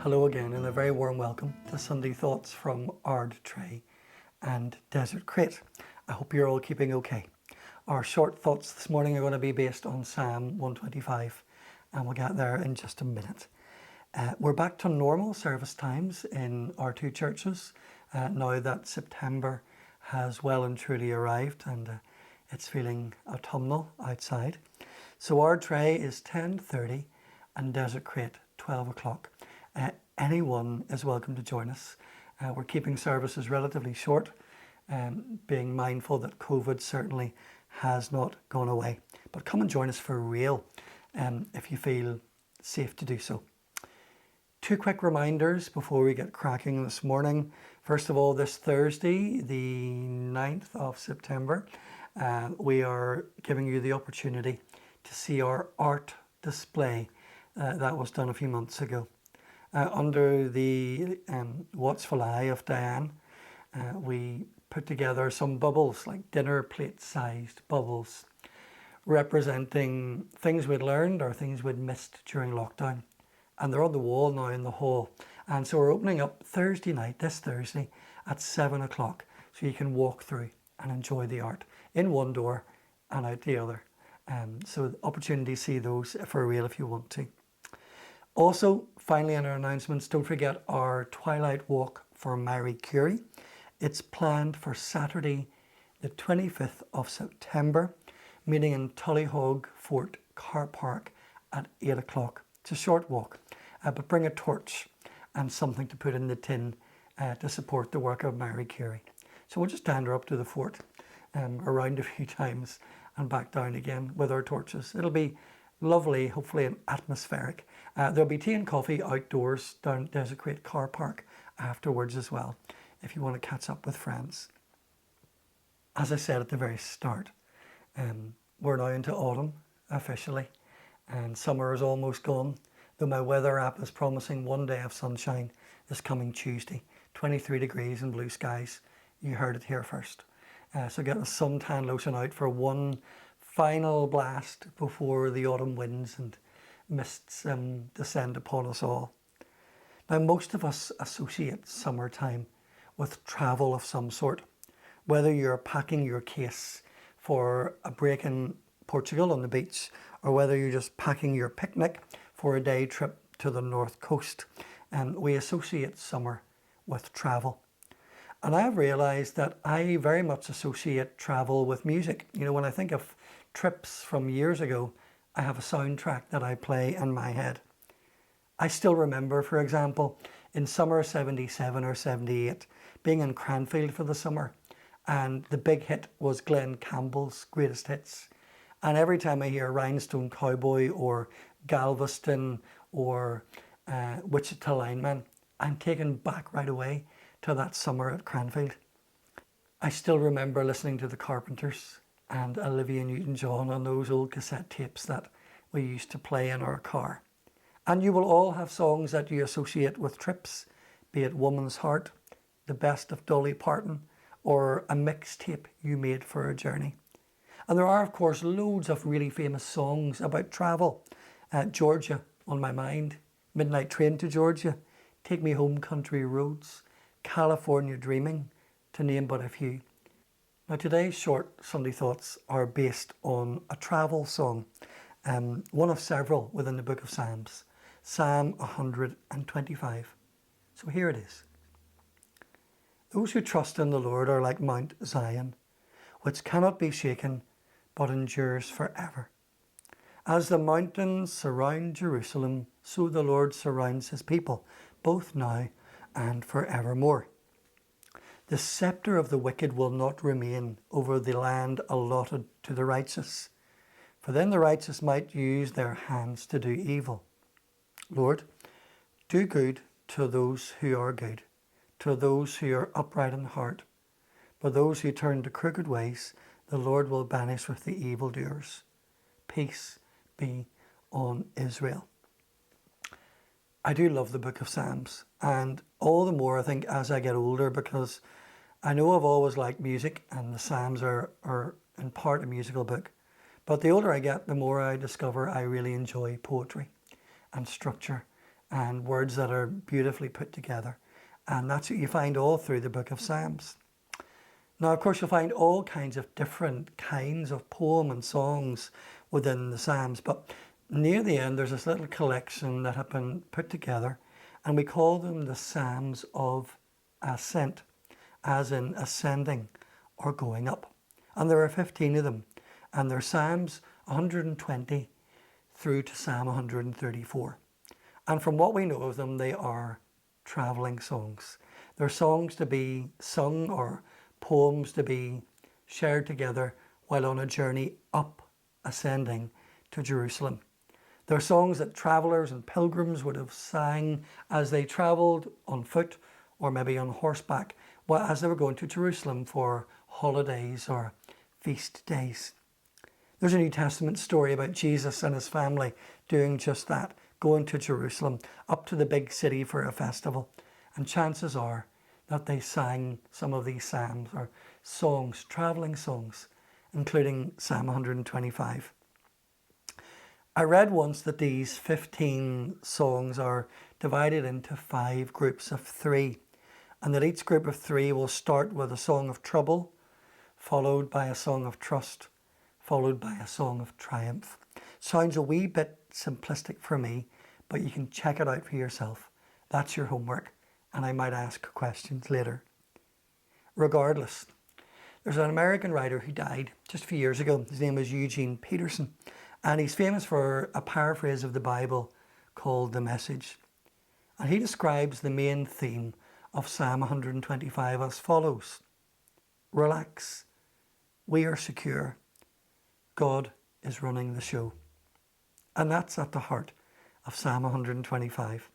Hello again and a very warm welcome to Sunday Thoughts from Ardtrea Desertcreat. I hope you're all keeping okay. Our short thoughts this morning are going to be based on Psalm 125 and we'll get there in just a minute. We're back to normal service times in our two churches now that September has well and truly arrived and it's feeling autumnal outside. So Ardtrea is 10:30 and Desertcreat 12 o'clock. Anyone is welcome to join us. We're keeping services relatively short, being mindful that COVID certainly has not gone away. But come and join us for real if you feel safe to do so. Two quick reminders before we get cracking this morning. First of all, this Thursday, the 9th of September, we are giving you the opportunity to see our art display that was done a few months ago. Under the watchful eye of Diane, we put together some bubbles, like dinner plate sized bubbles, representing things we'd learned or things we'd missed during lockdown. And they're on the wall now in the hall. And so we're opening up Thursday night, this Thursday, at 7 o'clock. So you can walk through and enjoy the art in one door and out the other. So the opportunity to see those for real if you want to. Also, finally in our announcements, don't forget our Twilight Walk for Marie Curie. It's planned for Saturday, the 25th of September, meeting in Tullyhog Fort Car Park at 8 o'clock. It's a short walk, but bring a torch and something to put in the tin to support the work of Marie Curie. So we'll just dander up to the fort around a few times and back down again with our torches. It'll be lovely, hopefully, and atmospheric. There'll be tea and coffee outdoors down at Desertcreat Car Park afterwards as well, if you want to catch up with friends. As I said at the very start, we're now into autumn officially, and summer is almost gone, though my weather app is promising one day of sunshine this coming Tuesday, 23 degrees and blue skies. You heard it here first. So get the suntan lotion out for one final blast before the autumn winds and mists descend upon us all. Now, most of us associate summertime with travel of some sort, whether you're packing your case for a break in Portugal on the beach, or whether you're just packing your picnic for a day trip to the north coast. We associate summer with travel. And I have realised that I very much associate travel with music. You know, when I think of trips from years ago, I have a soundtrack that I play in my head. I still remember, for example, in summer 77 or 78, being in Cranfield for the summer, and the big hit was Glenn Campbell's Greatest Hits. And every time I hear Rhinestone Cowboy or Galveston or Wichita Lineman, I'm taken back right away to that summer at Cranfield. I still remember listening to the Carpenters and Olivia Newton-John on those old cassette tapes that we used to play in our car. And you will all have songs that you associate with trips, be it Woman's Heart, The Best of Dolly Parton, or a mixtape you made for a journey. And there are, of course, loads of really famous songs about travel. Georgia on my mind, Midnight Train to Georgia, Take Me Home Country Roads, California Dreaming, to name but a few. Now, today's short Sunday thoughts are based on a travel song, one of several within the book of Psalms, Psalm 125. So here it is. Those who trust in the Lord are like Mount Zion, which cannot be shaken, but endures forever. As the mountains surround Jerusalem, so the Lord surrounds his people, both now and forevermore. The scepter of the wicked will not remain over the land allotted to the righteous, for then the righteous might use their hands to do evil. Lord, do good to those who are good, to those who are upright in heart. But those who turn to crooked ways, the Lord will banish with the evildoers. Peace be on Israel. I do love the book of Psalms, and all the more I think as I get older, because I know I've always liked music and the Psalms are in part a musical book. But the older I get, the more I discover I really enjoy poetry and structure and words that are beautifully put together. And that's what you find all through the book of Psalms. Now, of course, you'll find all kinds of different kinds of poem and songs within the Psalms, but near the end, there's this little collection that have been put together, and we call them the Psalms of Ascent, as in ascending or going up. And there are 15 of them, and they're Psalms 120 through to Psalm 134. And from what we know of them, they are travelling songs. They're songs to be sung or poems to be shared together while on a journey up, ascending to Jerusalem. They're songs that travellers and pilgrims would have sang as they travelled on foot or maybe on horseback as they were going to Jerusalem for holidays or feast days. There's a New Testament story about Jesus and his family doing just that, going to Jerusalem, up to the big city for a festival. And chances are that they sang some of these psalms or songs, travelling songs, including Psalm 125. I read once that these 15 songs are divided into 5 groups of 3, and that each group of 3 will start with a song of trouble, followed by a song of trust, followed by a song of triumph. Sounds a wee bit simplistic for me, but you can check it out for yourself. That's your homework, and I might ask questions later. Regardless, there's an American writer who died just a few years ago. His name was Eugene Peterson, and he's famous for a paraphrase of the Bible called The Message. And he describes the main theme of Psalm 125 as follows: relax, we are secure, God is running the show. And that's at the heart of Psalm 125.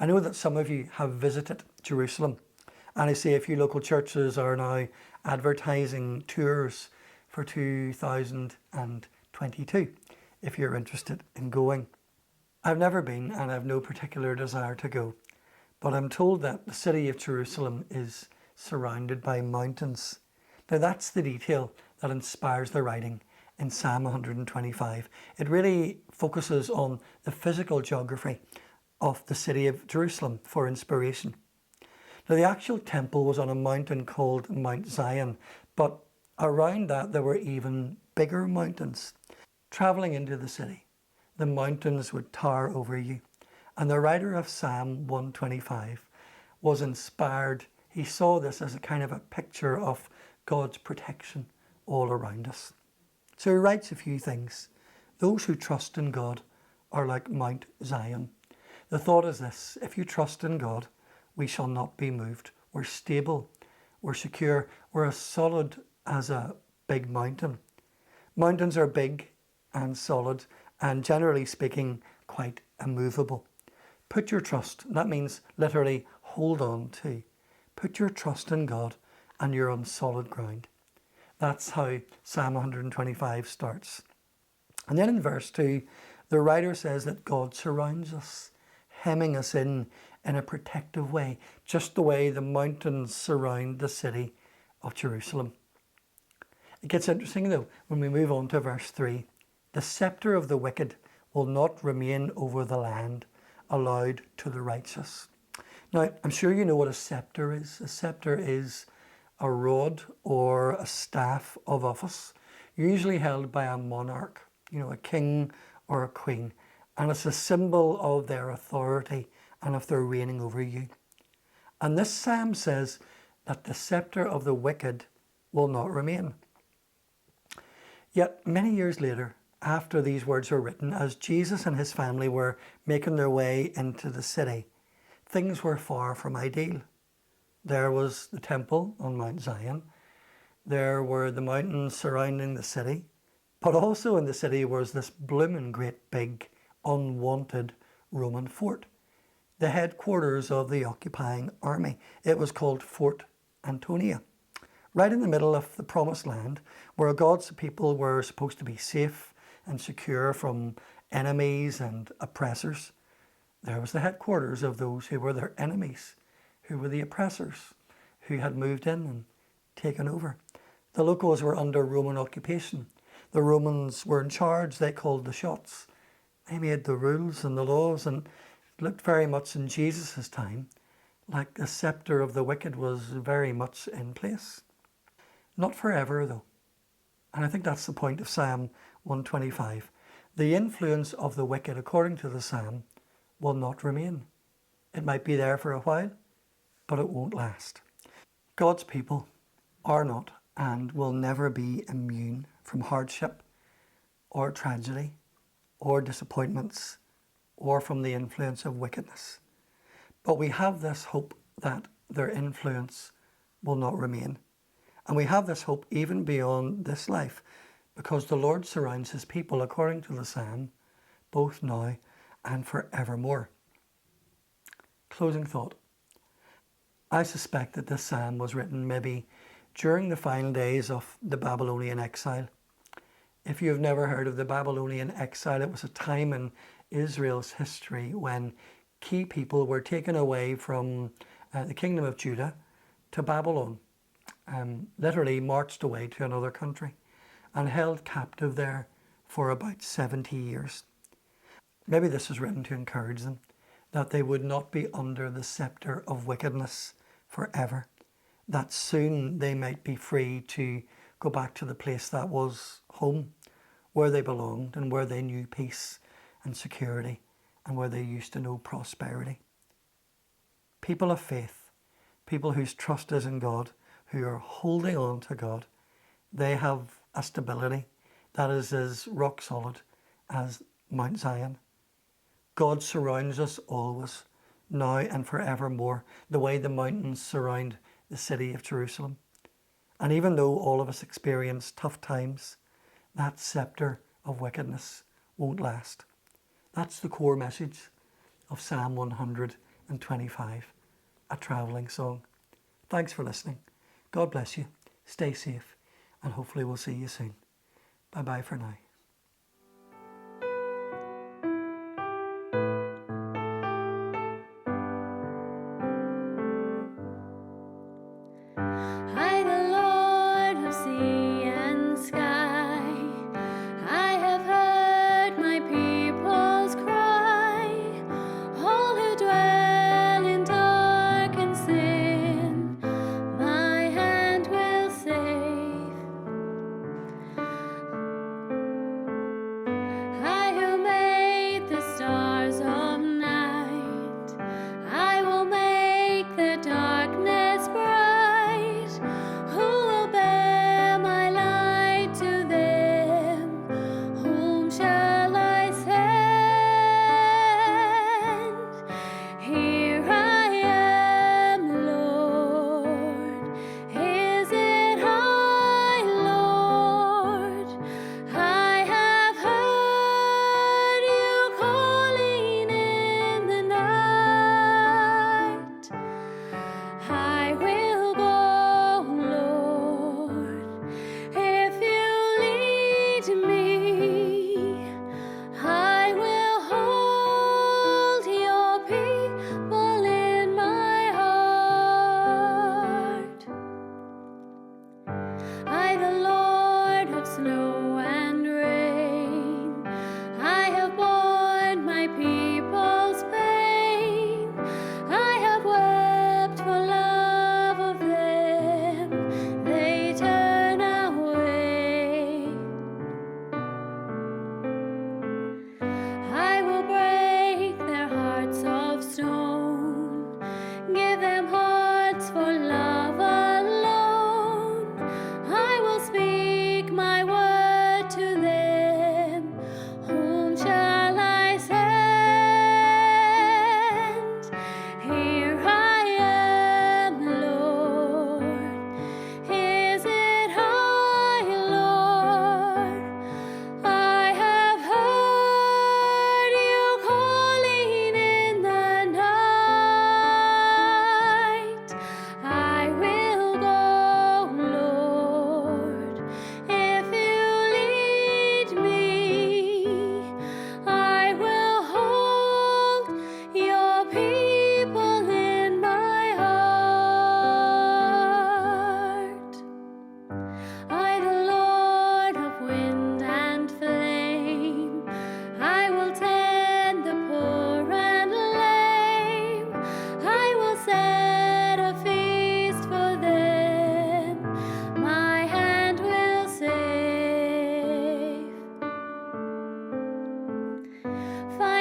I know that some of you have visited Jerusalem, and I see a few local churches are now advertising tours for 2022 if you're interested in going. I've never been, and I have no particular desire to go, but I'm told that the city of Jerusalem is surrounded by mountains. Now that's the detail that inspires the writing in Psalm 125. It really focuses on the physical geography of the city of Jerusalem for inspiration. Now the actual temple was on a mountain called Mount Zion, but around that there were even bigger mountains. Travelling into the city, the mountains would tower over you. And the writer of Psalm 125 was inspired. He saw this as a kind of a picture of God's protection all around us. So he writes a few things. Those who trust in God are like Mount Zion. The thought is this: if you trust in God, we shall not be moved. We're stable, we're secure, we're as solid as a big mountain. Mountains are big and solid, and generally speaking, quite immovable. Put your trust, that means literally hold on to. Put your trust in God and you're on solid ground. That's how Psalm 125 starts. And then in verse 2, the writer says that God surrounds us, hemming us in a protective way, just the way the mountains surround the city of Jerusalem. It gets interesting though when we move on to verse 3. The scepter of the wicked will not remain over the land, allowed to the righteous. Now, I'm sure you know what a scepter is. A scepter is a rod or a staff of office, usually held by a monarch, a king or a queen. And it's a symbol of their authority and of their reigning over you. And this psalm says that the scepter of the wicked will not remain. Yet many years later, after these words were written, as Jesus and his family were making their way into the city, things were far from ideal. There was the temple on Mount Zion. There were the mountains surrounding the city. But also in the city was this blooming great big unwanted Roman fort, the headquarters of the occupying army. It was called Fort Antonia, right in the middle of the promised land, where God's people were supposed to be safe and secure from enemies and oppressors. There was the headquarters of those who were their enemies, who were the oppressors, who had moved in and taken over. The locals were under Roman occupation. The Romans were in charge. They called the shots. They made the rules and the laws, and It looked very much in Jesus' time like the scepter of the wicked was very much in place. Not forever, though. And I think that's the point of Psalm 125. The influence of the wicked, according to the psalm, will not remain. It might be there for a while, but it won't last. God's people are not and will never be immune from hardship or tragedy or disappointments or from the influence of wickedness. But we have this hope that their influence will not remain. And we have this hope even beyond this life, because the Lord surrounds his people, according to the psalm, both now and forevermore. Closing thought. I suspect that this psalm was written maybe during the final days of the Babylonian exile. If you have never heard of the Babylonian exile, it was a time in Israel's history when key people were taken away from the kingdom of Judah to Babylon, literally marched away to another country and held captive there for about 70 years. Maybe this was written to encourage them that they would not be under the scepter of wickedness forever, that soon they might be free to go back to the place that was home, where they belonged and where they knew peace and security and where they used to know prosperity. People of faith, people whose trust is in God, who are holding on to God, they have a stability that is as rock solid as Mount Zion. God surrounds us always, now and forevermore, the way the mountains surround the city of Jerusalem. And even though all of us experience tough times, that scepter of wickedness won't last. That's the core message of Psalm 125, a travelling song. Thanks for listening. God bless you. Stay safe, and hopefully we'll see you soon. Bye-bye for now. I, the Lord of sea and sky, I have heard my people's cry, all who dwell in dark and sin, my hand will save.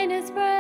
kindness spread